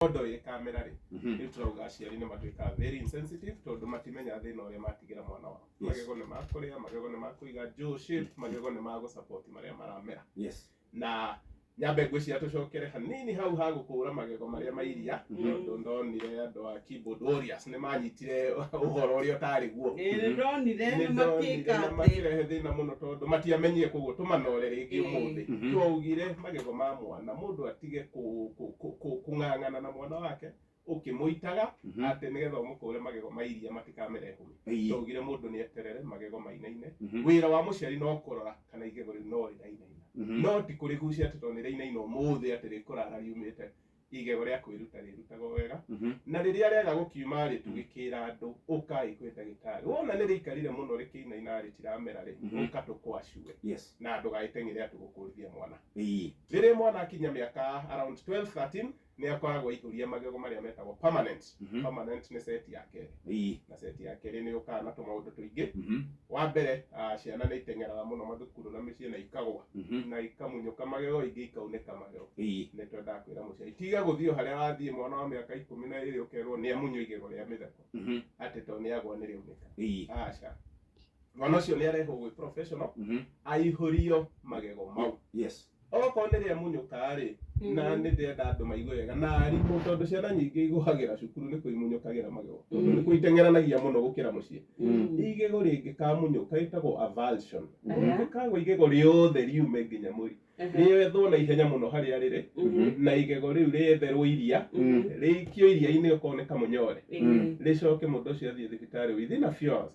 Ondo ye kamera ri nituga aciari ni matuika very insensitive tondu matimenya thina uria matigira mwana wao magego ni makuria magego ni makuiga jaw shape magego ni mago support maria maramera na nyambe ngwiciria tucokere hanini hau ha gukura magego maria mairia tondu ndonire andu a keyboard warriors ni manyitire uhoro uria utari guo ndonire ni makirehe thina muno tondu matiamenyire kugutuma nore ringi umuthi twaugire magego ma mwana mundu atige kung'ang'ana na mwana wake ukimuitaga ati nigetha umukure magego mairia matikamere humi twaugire mundu ni eterere magego mainaine wira wa muciari no kurora kana igego riu no rinainaina no ti kurigucia ati to nirainaina umuthi ati rikurara riumite igego ria kwiruta rirutagwo wega na riria rega gukiuma ri tugikira andu ukai kwi ndagitari wona ni rikarire muno rikinaina ritiramera ri ukatukwacue na andu gaiteng'ire atugukurithia mwana riria mwana akinya miaka around 12-13 ni akoragwo ihuria magego maria metagwo permanent permanent ni seti ya keri na seti ya keri ni ukana na tumaundu tuingi wa mbere ciana ni iteng'eraga muno mathukuru na micii na ikagwa na ikamunyuka magego ingi ikaunika magego ni twenda kwira muciari tiga guthio haria wathie mwana wa miaka 12 ukerwo ni amunyo igego ria mitheko ati to ni agwa ni riunika aca mwana ucio ni arehwo gwi professional aihurio magego mau oko ni ria munyuka ri na ni ndenda andu maigue wega na arimu tondu ciana nyingi iguhagira cukuru ni kuimunyukagira magego tondu ni kuiteng'eranagia muno gukira mucii igego ringi kamunyuka itagwo avulsion kagwo igego riothe riume nginya muri riethwo na ihenya muno haria riri na igego riu rietherwo iria rikio iria-ini ukone kamunyore ricoke mundu ucio athie thibitari within a few hours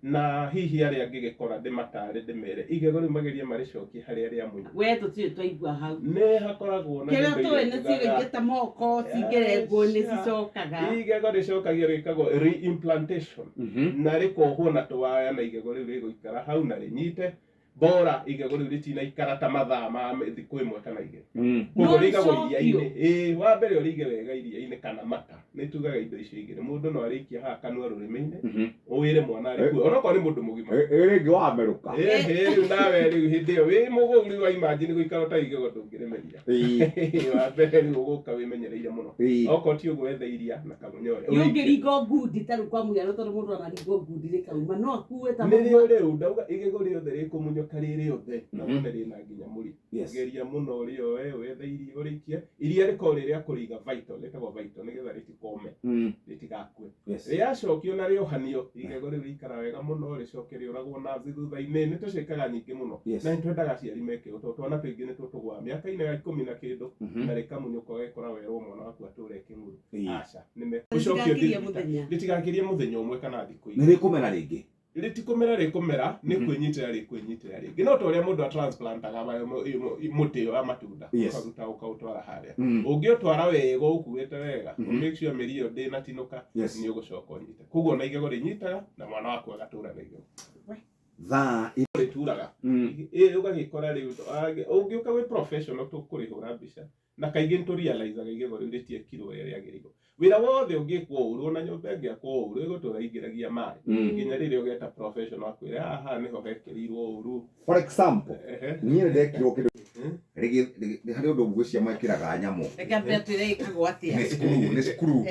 na hihi aria angigikora ndimatare ndimere igego riu magerie maricokie haria riamunya we tutie twaigua hau ni hakoragwo na kero tu ni cigite moko cigerengwo ni cicokaga igego ricokagio rikagwo reimplantation na rikohwo na tuwaya na igego riu riguikara hau na rinyite bora igego riu ritinaikara ta mathaa ma thiku imwe kana igiri koguo rigagwo iria-ini wa mbere urige wega iria-ini kana mata ni tugaga indo icio igiri mundu no arikia haha kanua rurimi-ini uwire mwana ari kuo onokorwo ni mundu mugima ringi wameruka riu nawe riu hindi iyo wi muguru wa imagine guikara ta igego ndungiremeria wa mbere riu uguka wimenyereire muno okorwo ti uguo wethe iria na kamunyore yungirigo ngundi taru kwa muya tondu mundu amarigo ngundi rikauma no akue ta mundu riu ndauga igego riothe rikumunyuka riri na wone rina nginya muri geria muno rio wethe iria urikie iria riko riria kuriga vital retagwo vital nigetha ritikome ritigakue riacokio na riohanio igego riu rikara wega muno ricoke riuragwo na thutha-ini ni tucikaga nyingi muno na nitwendaga aciari meke uto twana tuingi ni tutugwa miaka-ini ya 10 na kindu na rikamunyuka wekora werwo mwana waku ature kinguru aca nime gucokio ritigakirie muthenya umwe kana thiku ni rikumera ringi ritikumera rikumera ni kwinyitira ringi no toria mundu transplantaga muti wa matunda ukaruta ukautwara haria ungiutwara wega ukuite wega make sure mirio ndina tinuka ni ugucoka unyite koguo na igego rinyitaga na mwana waku agatura na igego thaa rituraga ugagikora riu ungiuka wi professional tukurihura mbica na kaingi nturializaga igego riu ritiekirwo uria riagiriirwo wira wothe ungikwo uru na nyumba ngiakwo uru igutura ingiragia mai nginya riria ugeta professional akwira haha niho hekirirwo uru for example nie ndekirwo kindu rigi hari undu ngwiciria mwekiraga nyamu reka betire ikagwo atia ni skuru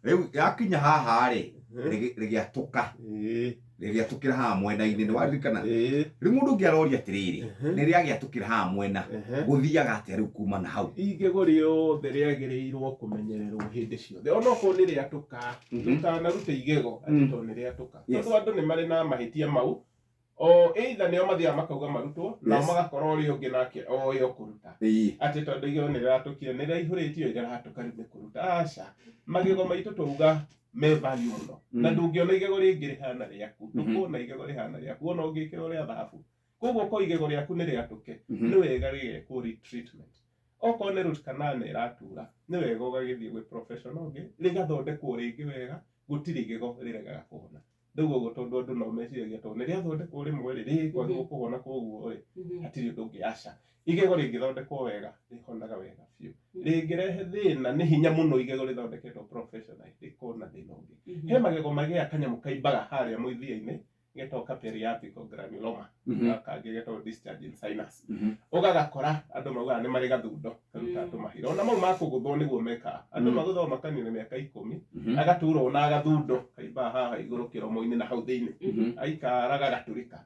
riu yakinya haha ri rigiatuka rigiatukira haha mwena-ini ni waririkana riu mundu ngiaroria atiriri ni riagiatukira haha mwena guthiaga atia riu kuma na hau igego riothe riagiriirwo kumenyererwo hindi ciothe onokorwo ni riatuka ndukanaruta igego ati to ni riatuka tondu andu ni mari na mahitia mau o either nio mathiaga makauga marutwo na magakorwo uri ungi nake oyo kuruta ati tondu igego ni riratukire ni riraihũrĩtio iratuka riu ni kuruta aca magego maitu tuuga me value muno na ndungiona igego ringi rihana riaku ndukuona igego rihana riaku ona ungikira ria thahabu koguo ko igego riaku ni riatuke ni wega rigekwo retreatment okorwo ni root canal iratura ni wega ugagithie gwi professional ungi rigathondekwo ringi wega gutiri igego riregaga kuhona nduguo guo tondu andu no meciragia tondu ni riathondekwo rimwe ri kwagirwo kuhona koguo ri hatiri undu ungi aca igego ringithondekwo wega rihonaga wega biũ ringirehe thina ni hinya muno igego rithondeketwo professional rikona thina ungi he magego magĩa kanyamu kaimbaga haria mwithia-ini getoka periapical granuloma kangĩ getagwo discharging sinus ũgagakora andũ maugaga nĩ marĩ gathundo karuta tũmahira ona mau makũgũthwo nĩguo mekaga andũ magũthagwo makanina mĩaka 10 agaturwo na gathundo kaimba haha igũrũ kĩromo-inĩ na hau thĩinĩ aikara gagatũrĩka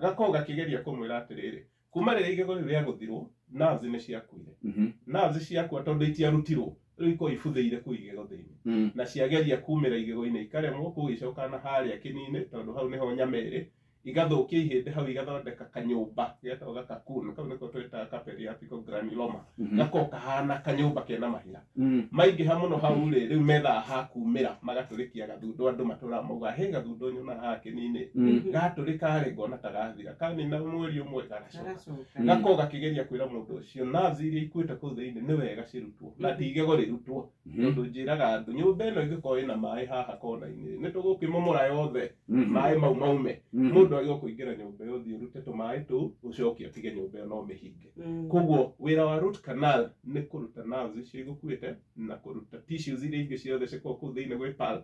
gakorwo gakĩgeria kũmwĩra atĩrĩrĩ kuma rĩrĩa igego rĩu rĩagũthirwo nerves nĩ ciakuire nerves ciakua tondũ itiarutirwo rĩu iko ibuthĩire kũu igego thĩinĩ na ciageria kumĩra igego-inĩ ikaremwo kũu icoka na harĩa kĩni-inĩ tondũ hau nĩho nyama ĩrĩ igathũkia ihĩndĩ hau igathondeka kanyũmba getagwo gakakuna kau nĩko twĩtaga periapical granuloma gakorwo kahana kanyũmba kena mahira maingĩha mũno hau rĩu methaa ha kumĩra magatũrĩkia gathundo andũ matũraga mauga he gathundo nyona haha kĩni-inĩ gatũrĩka rĩ ngona ta gathira kanina mweri ũmwe gagacoka gakorwo gakĩgeria kwĩra mũndũ ũcio nerves iria ikuĩte kũu thĩinĩ nĩ wega cirutwo na ti igego rĩrutwo tondũ njĩraga andũ nyũmba ĩno ĩngĩkorwo ĩna maĩ haha kona-inĩ nĩ tũgũkĩmomora yothe maĩ mau maume mũndũ agĩrĩirwo kũingĩra nyũmba ĩyo ũthiĩ ũrute tũmaĩ tũu ũcoke ũtige nyũmba ĩyo no mĩhinge koguo wĩra wa root canal nĩ kũruta nerves icio igũkuĩte na kũruta tissues iria ingĩ ciothe cikoragwo kũu thĩinĩ gwĩ pulp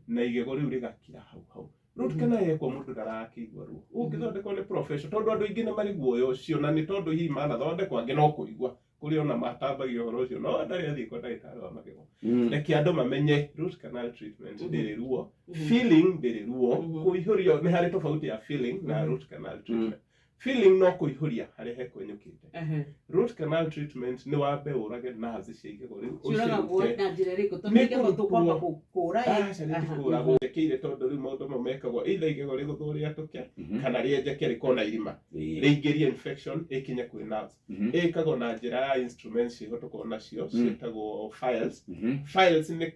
na igego rĩu rĩgakira hau root canal yekwo mũndũ ndarakĩigua ruo ũngĩthondekwo nĩ professional tondũ andũ aingĩ nĩ marĩ guoya ũcio na nĩ tondũ hihi manathondekwo angĩ no kũigua kũrĩ ona matambagia ũhoro ũcio no ndarĩ athiĩ kwa ndagĩtarĩ wa magego reke andũ mamenye root canal treatment ndĩrĩ ruo filling ndĩrĩ ruo kũihũrio nĩ harĩ tofauti ya filling na root canal treatment filling no kũihũria harĩa hekwenyũkĩte root canal treatment nĩ wambe ũrage nerves cia igego rĩu ciũragwo na njĩra ĩrĩkũ tondũ igego tũkwamba gũkũra kũragwo ndekeire tondũ rĩu maũndũ mau mekagwo either igego rĩgũthwo rĩatũke kana rĩenjeke rĩkorwo na irima rĩingĩrie infection ĩkinye kwĩ nerves ĩkagwo na njĩra ya instruments cihũtũkwo nacio ciĩtagwo files nĩ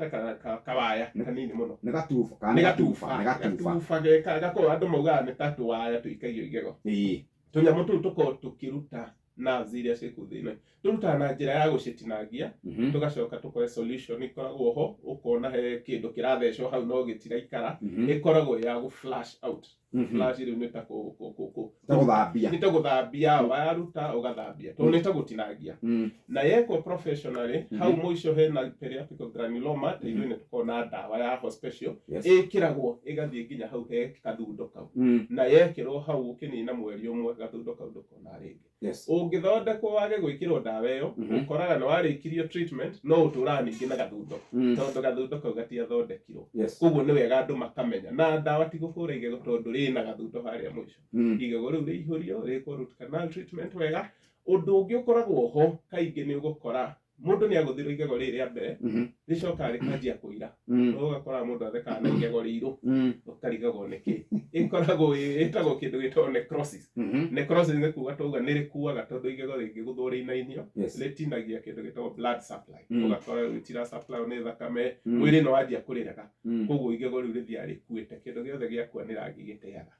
ta kawaya kanini mũno nĩ gatuba gakorwo andũ maugaga nĩ ta tũwaya tũikagio igego tũnyamũ tũu tũkorwo tũkĩruta nerves iria ciĩ kũu thĩinĩ tũrutaga na njĩra ya gũcitinangia tũgacoka tũkoe solution ikoragwo ho ũkona he kĩndũ kĩrathecwo hau no gĩtiraikara ĩkoragwo ya gũ flash out flash rĩu nĩ ta nĩ ta gũthambia waruta ũgathambia tondũ nĩ ta gũtinangia na yekwo professionally hau mũico hena periapical granuloma ithuĩ nĩtũkoragwo na ndawa ya hospecial ĩkĩragwo ĩgathiĩ nginya hau he kathundo kau na yekĩrwo hau ũkĩnina mweri ũmwe gathundo kau ndũkona rĩngĩ ũngĩthondekwo wage gwĩkĩrwo ndawa ĩyo ũkoraga nĩ warĩkirio treatment no ũtũraga ningĩ na gathundo tondũ gathundo kau gatiathondekirwo koguo nĩ wega andũ makamenya na ndawa ti gũkũra igego tondũ na gathundo harĩa mũico igego rĩu rĩihũrio rĩkwo root canal treatment wega ũndũ ũngĩ ũkoragwo ho kaingĩ nĩ ũgũkora mũndũ nĩ agũthirwo igego rĩrĩ rĩa mbere rĩcokaga rĩkanjia kũira ũgakora mũndũ athekaga na igego rĩirũ ũkarigagwo nĩkĩ ĩkoragwo ĩtagwo kĩndũ gĩtagwo necrosis nĩ kuuga twauga nĩ rĩkuaga tondũ igego rĩngĩgũthwo rĩinainio rĩtinagia kĩndũ gĩtagwo blood supply ũgakora rĩtira supply nĩ thakame mwĩrĩ nĩ wanjia kũrĩraga koguo igego rĩu rĩthiaga rĩkuĩte kĩndũ gĩothe gĩakua nĩ rangi gĩteaga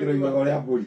igego rĩa mbũri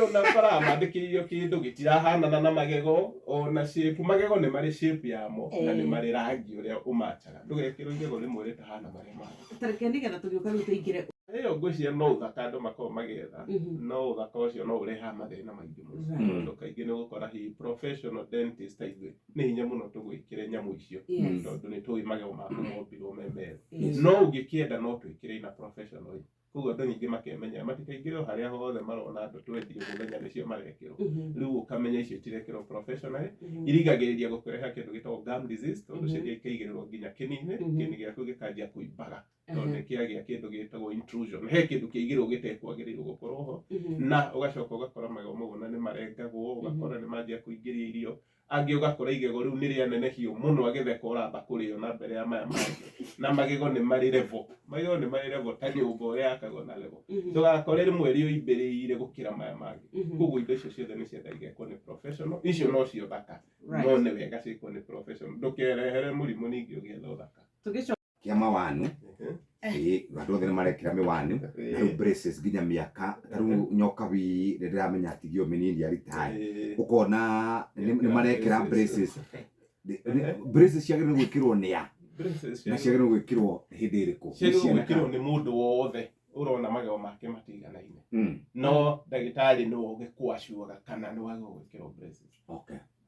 ona bara mandĩkĩirio kĩndũ gĩtirahanana na magego ona shape magego nĩ marĩ shape yamo na nĩ marĩ rangi ũrĩa ũmachaga ndũgekĩrwo igego rĩmwe rĩtahana marĩa mangĩ tareke nĩgetha tũgĩũka rĩu tũingĩre ĩyo ngwĩciria no ũthaka andũ makorwo magĩetha no ũthaka ũcio no ũrehaga mathĩna maingĩ mũno tondũ kaingĩ nĩ ũgũkora hihi professional dentist ithuĩ nĩ hinya mũno tũgwĩkĩre nyamũ icio tondũ nĩ tũĩ magego maku mombirwo me merũ no ũngĩkĩenda no twĩkĩre na professional koguo andũ ningĩ makemenya matikaingĩre harĩa hothe marona andũ twendio mũthenya nĩcio marekĩrwo rĩu ũkamenya icio itirekĩrwo professional irigagĩrĩria gũkũreha kĩndũ gĩtagwo gum disease tondũ ciria ikaigĩrĩrwo nginya kĩni-inĩ kĩni gĩaku gĩkanjia kũimbaga tondũ nĩ kĩagĩa kĩndũ gĩtagwo intrusion he kĩndũ kĩaigĩrwo gĩtekwagĩrĩirwo gũkorwo ho na ũgacoka ũgakora magego mau na nĩ marengagwo ũgakora nĩ manjia kũingĩria irio angĩ ũgakora igego rĩu nĩ rĩanenehio mũno agĩtheka ũramba kũrĩo na mbere ya maya mangĩ na magego nĩ marĩ level ta nyũmba ũrĩa yakagwo na level ndũgakore rĩmwe rĩoimbĩrĩire gũkĩra maya mangĩ koguo indo icio ciothe nĩ ciendaga igekwo nĩ professional icio no cio thaka no nĩ wega ciĩkwo nĩ professional ndũkerehere mũrimũ ningĩ ũgĩetha ũthaka kĩa mawanu andũ othe nĩ marekĩra mĩwanu na rĩu braces nginya mĩaka rĩu nyoka wi rĩramenya atigio mĩnini aritaĩ ũkona nĩ marekĩra braces ciagĩrĩirwo gwĩkĩrwo nĩa na ciagĩrĩirwo gwĩkĩrwo hĩndĩ ĩrĩkũ ciagĩrĩirwo gwĩkĩrwo nĩ mũndũ wothe ũrona magego make matiganaine no ndagĩtarĩ nĩwe ũgĩkwacuaga kana nĩ wagĩrĩirwo gwĩkĩrwo braces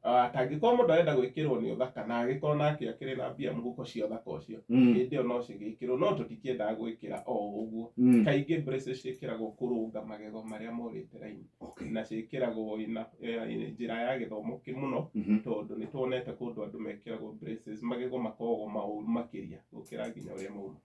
atangĩkorwo mũndũ arenda gwĩkĩrwo nĩ ũthaka na agĩkorwo nake akĩrĩ na mbia mũhuko cia ũthaka ũcio, hĩndĩ ĩyo no cigĩkĩrwo, no tũtikĩendaga gwĩkĩra o ũguo. Kaingĩ braces ciĩkĩragwo kũrũnga magego marĩa morĩte raini, na ciĩkĩragwo na njĩra ya gĩthomo mũno, tondũ nĩ tuonete kũndũ andũ mekĩragwo braces magego makoragwo maũru makĩria gũkĩra nginya ũrĩa mauma,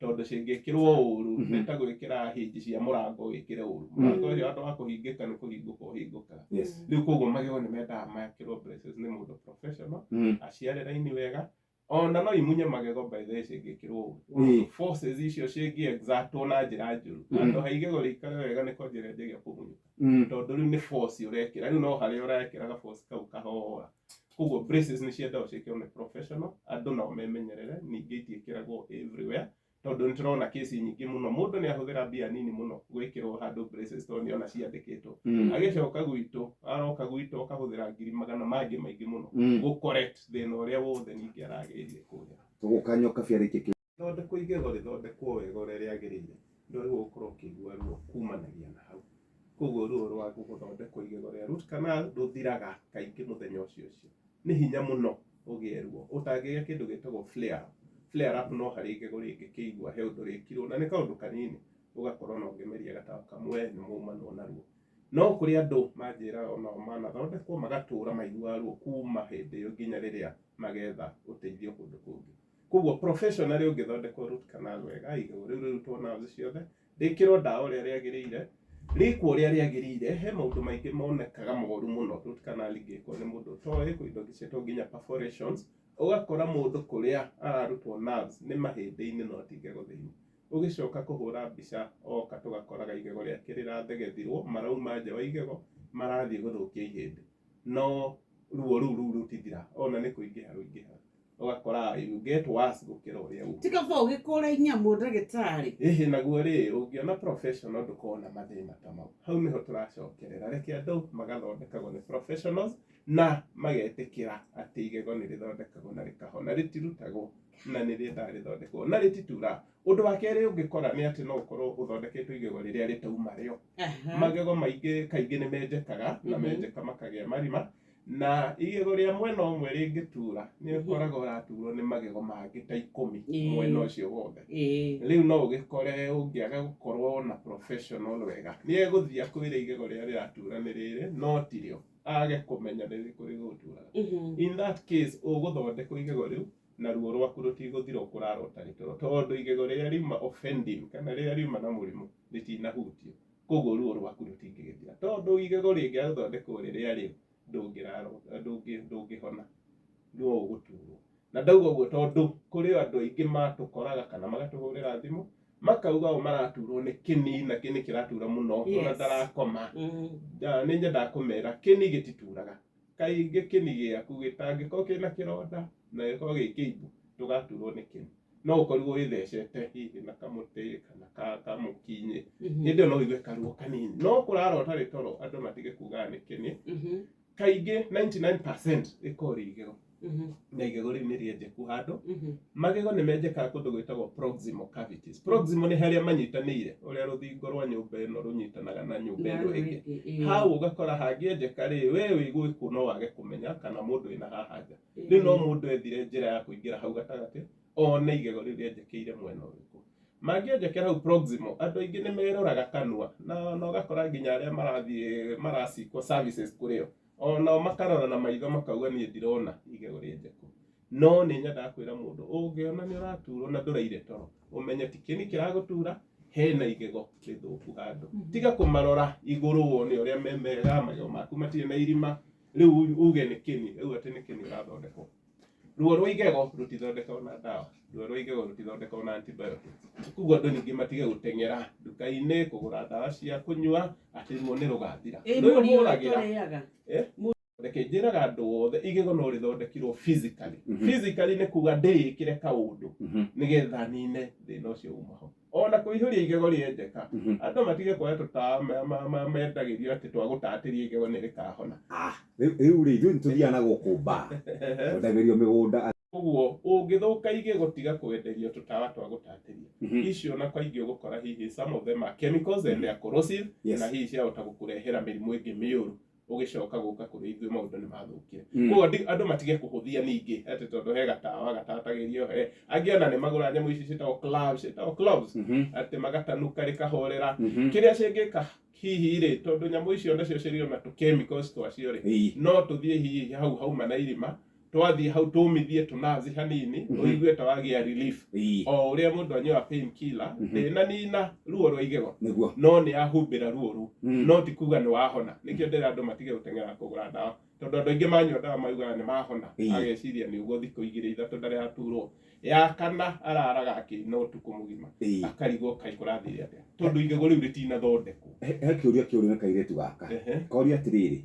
tondũ cingĩkĩrwo ũru nĩ ta gwĩkĩra hinji cia mũrango wĩkĩre ũru, mũrango ũcio handũ wa kũhingĩka nĩ kũhingũka ũhingũkaga. Rĩu koguo magego nĩ mendaga mekĩrwo braces nĩ mũndũ professional, aciare raini wega, ona no imunye magego by the way cingĩkĩrwo ũru. Forces icio cingĩ-exertwo na njĩra njũru, handũ ha igego rĩikare wega nĩko rĩanjagia kũmunyũka, tondũ rĩu nĩ force ũrekĩra, rĩu no harĩa ũrekĩra ga force kau kahora. Koguo braces nĩ ciendagwo ciĩkĩrwo nĩ professional, andũ nao memenyerere, ningĩ itiĩkĩragwo everywhere, tondũ nĩ tũrona kesi nyingĩ mũno mũndũ nĩ ahũthĩra mbia nini mũno gwĩkĩrwo handũ braces, tondũ nĩona ciandĩkĩtwo, agĩcoka gwitũ, aroka gwitũ akahũthĩra ngiri magana mangĩ maingĩ mũno gũ correct thĩna ũrĩa wothe ningĩ aragereire kũrĩa. Tũgũkanyoka biarĩkĩ Thondekwo igego rĩthondekwo wega ũrĩa rĩagĩrĩire, ndũrĩ gũkorwo ũkĩigua ruo kumanagia na hau. Koguo ruo rwa gũthondekwo igego rĩa root canal rũthiraga kaingĩ mũthenya ũcio ũcio. Nĩ hinya mũno ũgĩe ruo, ũtangĩgĩa kĩndũ gĩtagwo flare. Flare up no harĩ igego rĩngĩkĩigua he ũndũ rĩkirwo, na nĩ kaũndũ kanini ũgakorwo no ũngĩmeria gataũ kamwe nĩ maumanwo na ruo. No kũrĩ andũ manjĩra onao manathondekwo magatũra maiguaga ruo kuma hĩndĩ ĩyo nginya rĩrĩa magetha ũteithio kũndũ kũngĩ. Koguo professionally ũngĩthondekwo root canal wega, igego rĩu rĩrutwo nerves ciothe, rĩkĩrwo ndawa ũrĩa rĩagĩrĩire, rĩkwo ũrĩa rĩagĩrĩire, he maũndũ maingĩ monekaga moru mũno root canal ingĩkwo nĩ mũndũ ũtoĩ, kwĩ indo ciĩtagwo nginya perforations, ũgakora mũndũ kũrĩa ararutwo nerves nĩ mahĩndĩ-inĩ no ti igego thĩinĩ. Ũgĩcoka kũhũra mbica oka tũgakoraga igego rĩake rĩrathegethirwo, marauma nja wa igego marathiĩ gũthũkia ihĩndĩ, no ruo rũu rũtithira, ona nĩ kũingĩha rũingĩha, ũgakora you get worse gũkĩra ũrĩa ũguo. Tiga bo ũgĩkũra nyamũ ndagĩtarĩ. Ĩhĩ naguo rĩ, ũngĩona professional ndũkoragwo na mathĩna ta mau. Hau nĩho tũracokerera, reke andũ magathondekagwo nĩ professionals na magetĩkĩra atĩ igego nĩ rĩthondekagwo na rĩkahona, rĩtirutagwo na nĩ rĩendaga rĩthondekwo na rĩtituraga. Ũndũ wa kerĩ ũngĩkora nĩ atĩ no ũkorwo ũthondeketwo igego rĩrĩa rĩtauma rĩo. Magego maingĩ kaingĩ nĩ menjekaga na menjeka makagĩa marima, na igego rĩa mwena ũmwe rĩngĩtura nĩ ũkoraga ũraturwo nĩ magego mangĩ ta 10 mwena ũcio wothe. Rĩu no ũgĩkore ũngĩaga gũkorwo na professional wega, nĩ egũthiĩ akwĩre igego rĩrĩa rĩratura nĩ rĩrĩ no tirĩo, age kũmenya nĩ rĩkũ rĩgũturaga. In that case ũgũthondekwo igego rĩu na ruo rwaku rũtigũthira ũkũrara ũtarĩ toro, tondũ igego rĩrĩa riuma offending kana rĩrĩa riuma na mũrimũ rĩtinahutio, koguo ruo rwaku rũtingĩgĩthira, tondũ igego rĩngĩaga gũthondekwo rĩrĩa rĩu ndũngĩhona, ruo ũgũturwo. Na ndauga ũguo tondũ kũrĩ andũ aingĩ matũkoraga kana magatũhũrĩra thimũ makauga o maraturwo nĩ kĩni na kĩni kĩratura mũno ona ndarakoma. Nĩ nyendaga kũmera kĩni gĩtituraga, kaingĩ kĩni gĩaku gĩtangĩkorwo kĩna kĩronda na gĩkorwo gĩ kĩimbu ndũgaturwo nĩ kĩni, no ũkorirwo wĩthecete hihi na kamũtĩ kana kamũkinyi, hĩndĩ ĩyo no ũigue karuo kanini, no kũrara ũtarĩ toro andũ matige kugaga nĩ kĩni. Kaingĩ 99% ĩkorwo rĩ igego, na igego rĩu nĩ rĩenjeku handũ. Magego nĩ menjekaga kũndũ gwĩtagwo proximal cavities. Proximal nĩ harĩa manyitanĩire, ũrĩa rũthingo rwa nyũmba ĩno rũnyitanaga na nyũmba ĩno ĩngĩ. Hau ũgakora hangĩenjeka rĩ, we wĩigũĩ kũ no wage kũmenya kana mũndũ wĩna haha nja. Rĩu no mũndũ ethire njĩra ya kũingĩra hau gatagatĩ one igego rĩu rĩenjekeire mwena ũrĩkũ. Mangĩenjekera hau proximal, andũ aingĩ nĩ meroraga kanua na ũgakora nginya arĩa marathiĩ maracikwo services kũrĩo, onao makarora na maitho makauga niĩ ndirona igego rĩenjeku. No nĩ nyendaga kwĩra mũndũ ũngĩona nĩ ũraturwo na ndũraire toro, ũmenye ti kĩni kĩragũtura, hena igego rĩthũku handũ. Tiga kũmarora igũrũ wone ũrĩa me mega, magego maku matirĩ na irima, rĩu uge nĩ kĩni, rĩu atĩ nĩ kĩni ũrathondekwo. Ruo rwa igego rũtithondekagwo na ndawa, ruo rwa igego rũtithondekagwo na antibiotics. Koguo andũ ningĩ matige gũteng'era nduka-inĩ kũgũra ndawa cia kũnyua atĩ ruo nĩ rũgathira. Reke njĩraga andũ othe igego no rĩthondekirwo physically. Physically nĩ kuga ndĩĩkĩre kaũndũ nĩgetha nine thĩna ũcio uma ho. Ona kũihũria igego rĩenjeka, andũ matige kuoya tũtawa mendagĩrio atĩ twa gũtatĩria igego nĩ rĩkahona. Rĩu rĩ ithuĩ nĩtũthiaga na gũkũ mbaa kwendagĩrio mĩgũnda. Ũguo ũngĩthũka igego tiga kwenderio tũtawa twa gũtatĩria. Icio na kaingĩ ũgũkora hihi some of them are chemicals and they are corrosive, na hihi ciahota gũkũrehera mĩrimũ ĩngĩ mĩũru ugicoka guka kuri ithuĩ maũndũ nĩ mathũkire. Koguo andũ matige kũhũthia ningĩ atĩ tondũ he gatawa gatatagĩrio angĩ ona nĩ magũra nyamũ ici ciĩtagwo gloves atĩ magatanuka rĩkahorera kĩrĩa cingĩka hihi rĩ tondũ nyamũ icio nacio cirĩ ona tũ chemicals twacio rĩ no tũthiĩ hihi hau hauma na irima twathiĩ hau tũmithie tũnazi hanini ũigue ta wagĩa relief o ũrĩa mũndũ anyua pain killer ndĩnanina ruo rwa igego no nĩ ahumbĩra ruo rũu no ti kuga nĩ wahona nĩkĩo ndĩra andũ matige gũteng'era kũgũra ndawa tondũ andũ aingĩ manyua ndawa maugaga nĩ mahona ageciria nĩ ũguo thikũ 2-3 ndarĩ aturwo ya kana araraga no ũtukũ mũgima akarigwo kaĩ kũrathire atĩa tondũ igego rĩu rĩtinathondekwo. He kĩũria kĩũria kairĩtu gaka koria atĩrĩrĩ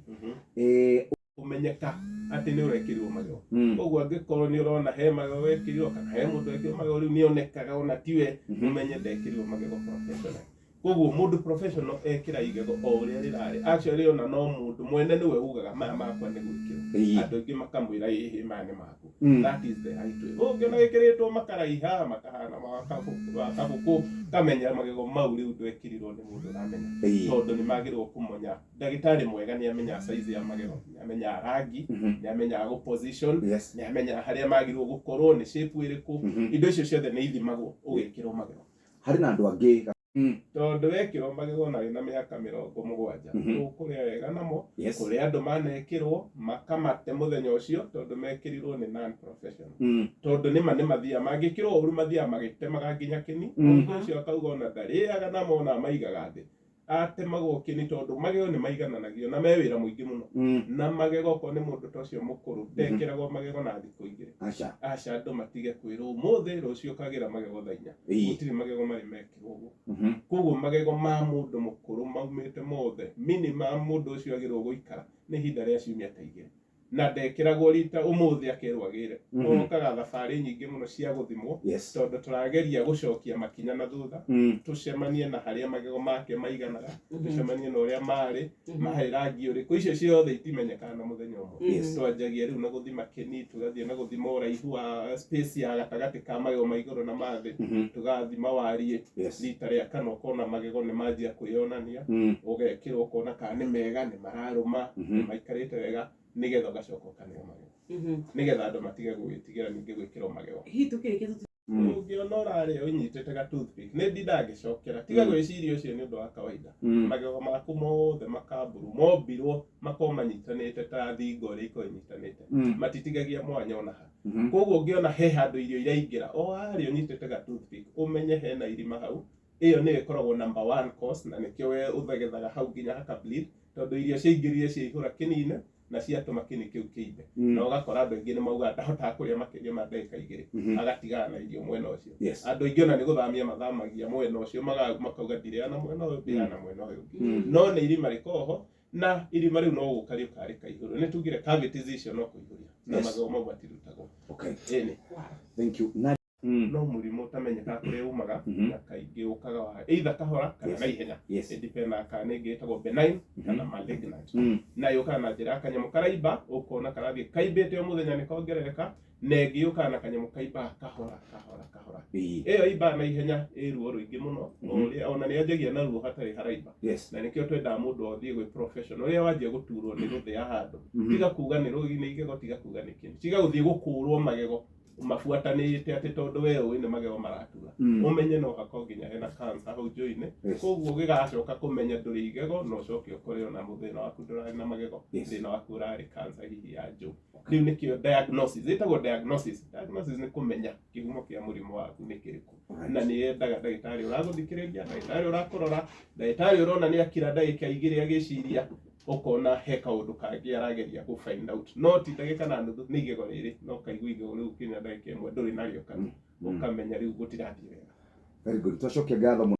ũmenyeka atĩ nĩ ũrekĩrirwo magego. Koguo angĩkorwo nĩ ũrona he magego wekĩrirwo kana he mũndũ wekĩrirwo magego rĩu nĩ onekaga ona tiwe ũmenye ndekĩrirwo magego professional. Koguo mũndũ professional ekĩra igego o ũrĩa rĩrarĩ actually ona no mũndũ mwene nĩwe ugaga maya makwa nĩ gwĩkĩrwo andũ aingĩ makamwĩra ĩhĩ maya nĩ maku that is the right way. Ũngĩona gĩkĩrĩtwo makaraiha makahana makabũkũ kamenya magego mau rĩu ndwekĩrirwo nĩ mũndũ ũramenya tondũ nĩ magĩrĩirwo kũmonya ndagĩtarĩ mwega nĩ amenya size ya magego nĩ amenya rangi nĩ amenya gũ position nĩ amenya harĩa magĩrĩirwo gũkorwo nĩ shape ĩrĩkũ indo icio ciothe nĩ ithimagwo ũgĩkĩrwo magego. Harĩ na andũ angĩ tondũ wekĩrwo magego na wĩna mĩaka 70 ũkũrĩa wega namo kũrĩ andũ manekĩrwo makamate mũthenya ũcio tondũ mekĩrirwo nĩ non professional tondũ nĩma nĩ mathiaga mangĩkĩrwo ũru mathiaga magĩtemaga nginya kĩni mũndũ ũcio akauga ona ndarĩaga namo ona maigaga thĩ atemagwo kĩni tondũ magego nĩ maigananagio na me wĩra mũingĩ mũno na magego ko nĩ mũndũ ta ũcio mũkũrũ ndekĩragwo magego na thikũ 2 aca andũ matige kwĩrwo ũmũthĩ rũciũ kagĩra magego thaa 4 gũtirĩ magego marĩ mekĩrwo ũguo. Koguo magego ma mũndũ mũkũrũ maumĩte mothe minimum mũndũ ũcio agĩrĩirwo gũikara nĩ ihinda rĩa ciumia ta 2 na ndekĩragwo rita ũmũthĩ akerwo agĩre ũkaga thabarĩ nyingĩ mũno cia gũthimwo tondũ tũrageria gũcokia makinya na thutha tũcemanie na harĩa magego make maiganaga tũcemanie na ũrĩa marĩ mahe rangi ũrĩkũ icio ciothe itimenyekaga na mũthenya ũmwe. Twanjagia rĩu na gũthima kĩni tũgathiĩ na gũthima ũraihu wa space ya gatagatĩ ka magego ma igũrũ na mathĩ tũgathima wariĩ rita rĩa kana ũkona magego nĩ manjia kwĩyonania ũgekĩrwo ũkona kana nĩ mega nĩ mararũma nĩ maikarĩte wega nĩgetha ũgacoka ũkaneo magego nĩgetha andũ matige gwĩtigĩra ningĩ gwĩkĩrwo magego. Ũngĩona ũrarĩa ũnyitĩte ga toothpick nĩ ndangĩcokera tiga gwĩciria ũcio nĩ ũndũ wa kawaida magego maku mothe makamburu mombirwo makorwo manyitanĩte ta thingo ũrĩa ikorwo inyitanĩte matitigagia mwanya ona ha. Koguo ũngĩona he handũ irio iraingĩra o harĩa ũnyitĩte ga toothpick ũmenye hena irima hau ĩyo nĩyo ĩkoragwo number 1 cause na nĩkĩo we ũthegethaga hau nginya haka bleed tondũ irio ciaingĩrire ciaihũra kĩni-inĩ na ciatũma kĩni kĩu kĩimbe na ũgakora andũ aingĩ nĩ maugaga ndahotaga kũrĩa makĩria ma ndagĩka 2 agatigana na irio mwena ũcio. Andũ aingĩ ona nĩ gũthamia mathamagia mwena ũcio makauga ndirĩa na mwena ũyũ ndirĩa na mwena ũyũ no nĩ irima rĩkoho na irima rĩu no gũka rĩũkarĩka igũrũ nĩ tugire cavities icio no kũihũria na magego mau matirutagwo. Thank you. No mũrimũ ũtamenyekaga kũrĩa umaga na kaingĩ ũkaga wa either kahora kana na ihenya independent kana ĩngĩ ĩtagwo benign kana malignant na yũkaga na njĩra ya kanyamũ karaimba ũkona karathiĩ kaimbĩte o mũthenya nĩ kongerereka na ĩngĩ yũkaga na kanyamũ kaimba kahora ĩyo imba na ihenya ĩ ruo rũingĩ mũno ona nĩ anjagia na ruo hatarĩ haraimba na nĩkĩo twendaga mũndũ othiĩ gwĩ professional ũrĩa wanjia gũturwo nĩ gũthĩa handũ tiga kuga nĩ rũgi-inĩ igego tiga kuga nĩ kĩni tiga gũthiĩ gũkũrwo magego mabuatanĩte atĩ tondũ we ũĩ nĩ magego maratura ũmenye no hakorwo nginya hena cancer hau njũĩ-inĩ. Koguo gĩgacoka kũmenya ndũrĩ igego no ũcoke ũkore ona thĩna waku ndũrarĩ na magego thĩna waku ũrarĩ cancer hihi ya njũĩ. Rĩu nĩkĩo diagnosis ĩtagwo diagnosis nĩ kũmenya kĩhumo kĩa mũrimũ waku nĩ kĩrĩkũ na nĩ yendaga ndagĩtarĩ ũragũthikĩrĩria ndagĩtarĩ ũrakũrora ndagĩtarĩ ũrona nĩ akira ndagĩka 2 agĩciria ũkona he kaũndũ kangĩ arageria gũ find out no ti ndagĩka na nuthu nĩ igego rĩrĩ no kaigua igego rĩu kinya ndagĩka 1 ndũrĩ narĩo kana ũkamenya rĩu gũtirathiĩ wega. Very good. Twacokia ngatho.